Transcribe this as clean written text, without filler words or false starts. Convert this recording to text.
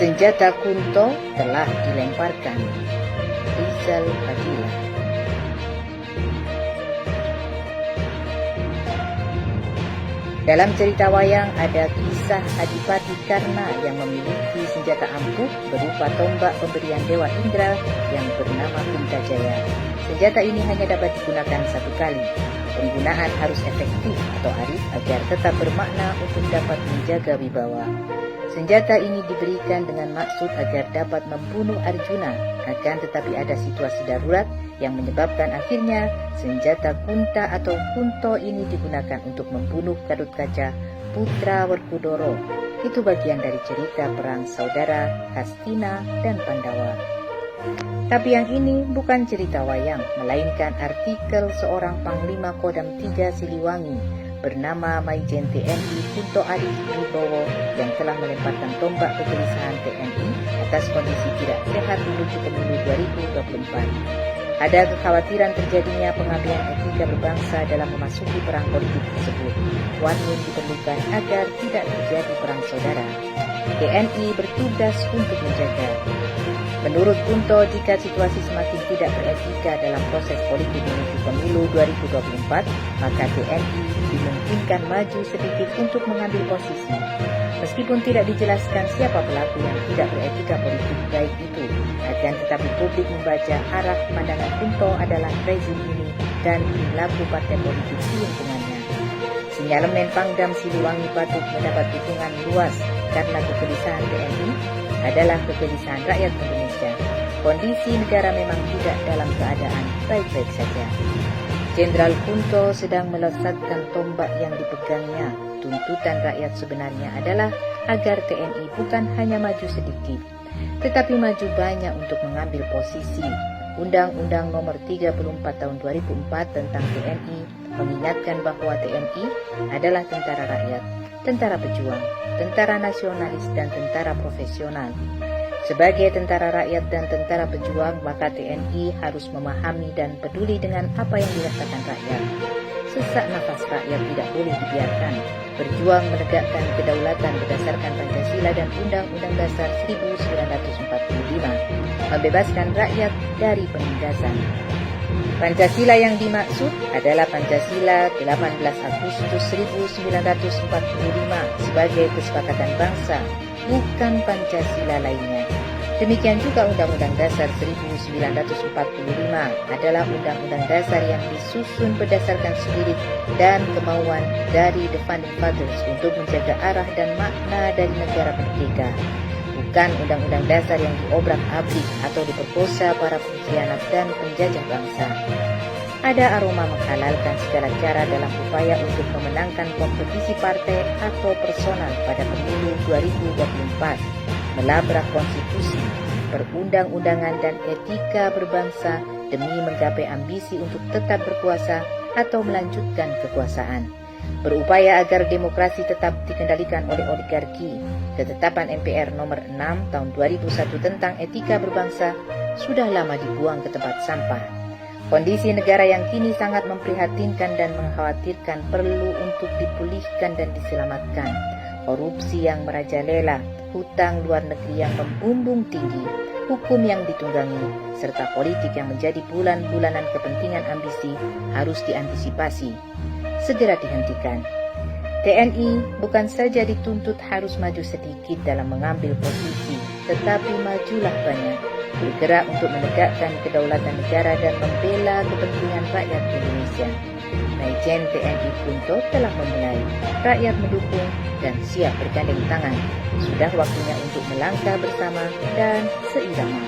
Senjata Kunto telah dilemparkan. Rizal Fadila. Dalam cerita wayang ada kisah Adipati Karna yang memiliki senjata ampuh berupa tombak pemberian Dewa Indra yang bernama Puntajaya. Senjata ini hanya dapat digunakan satu kali. Penggunaan harus efektif atau arif agar tetap bermakna untuk dapat menjaga wibawa. Senjata ini diberikan dengan maksud agar dapat membunuh Arjuna, akan tetapi ada situasi darurat yang menyebabkan akhirnya senjata Kunta atau Kunto ini digunakan untuk membunuh Gatotkaca, putra Werkudara. Itu bagian dari cerita perang saudara Hastina dan Pandawa. Tapi yang ini bukan cerita wayang, melainkan artikel seorang Panglima Kodam 3 Siliwangi bernama Maijen TNI Kunto Arif Wibowo yang telah melemparkan tombak kegelisahan TNI atas kondisi tidak sehat menuju pemilu 2024. Ada kekhawatiran terjadinya pengabaian etika berbangsa dalam memasuki perang politik tersebut. Warning diperlukan agar tidak terjadi perang saudara. TNI bertugas untuk menjaga. Menurut Kunto, jika situasi semakin tidak beretika dalam proses politik menuju pemilu 2024, maka TNI dimungkinkan maju sedikit untuk mengambil posisi. Meskipun tidak dijelaskan siapa pelaku yang tidak beretika politik baik itu, akan tetapi publik membaca arah pandangan Kunto adalah rezim ini dan perilaku partai politik di lingkungannya. Sinyalemen Pangdam Siliwangi patut mendapat dukungan luas karena kegelisahan TNI adalah kegelisahan rakyat Indonesia. Kondisi negara memang tidak dalam keadaan baik-baik saja. Jenderal Kunto sedang melesatkan tombak yang dipegangnya. Tuntutan rakyat sebenarnya adalah agar TNI bukan hanya maju sedikit, tetapi maju banyak untuk mengambil posisi. Undang-Undang Nomor 34 Tahun 2004 tentang TNI mengingatkan bahwa TNI adalah tentara rakyat, tentara pejuang, tentara nasionalis, dan tentara profesional. Sebagai tentara rakyat dan tentara pejuang, maka TNI harus memahami dan peduli dengan apa yang dirasakan rakyat. Sesak nafas rakyat tidak boleh dibiarkan. Berjuang menegakkan kedaulatan berdasarkan Pancasila dan Undang-Undang Dasar 1945, membebaskan rakyat dari penindasan. Pancasila yang dimaksud adalah Pancasila 18 Agustus 1945 sebagai kesepakatan bangsa, bukan Pancasila lainnya. Demikian juga Undang-Undang Dasar 1945 adalah Undang-Undang Dasar yang disusun berdasarkan spirit dan kemauan dari the Founding Fathers untuk menjaga arah dan makna dari negara merdeka, bukan Undang-Undang Dasar yang diobrak-abrik atau diperkosa para pengkhianat dan penjajah bangsa. Ada aroma menghalalkan segala cara dalam upaya untuk memenangkan kompetisi partai atau personal pada pemilu 2024, melabrak konstitusi, perundang-undangan dan etika berbangsa demi menggapai ambisi untuk tetap berkuasa atau melanjutkan kekuasaan. Berupaya agar demokrasi tetap dikendalikan oleh oligarki. Ketetapan MPR nomor 6 tahun 2001 tentang etika berbangsa sudah lama dibuang ke tempat sampah. Kondisi negara yang kini sangat memprihatinkan dan mengkhawatirkan perlu untuk dipulihkan dan diselamatkan. Korupsi yang merajalela, hutang luar negeri yang membumbung tinggi, hukum yang ditunggangi, serta politik yang menjadi bulan-bulanan kepentingan ambisi harus diantisipasi. Segera dihentikan. TNI bukan saja dituntut harus maju sedikit dalam mengambil posisi, tetapi majulah banyak, bergerak untuk menegakkan kedaulatan negara dan membela kepentingan rakyat Indonesia. Maijen TNI Kunto telah memulai, rakyat mendukung dan siap bergandeng tangan. Sudah waktunya untuk melangkah bersama dan seirama.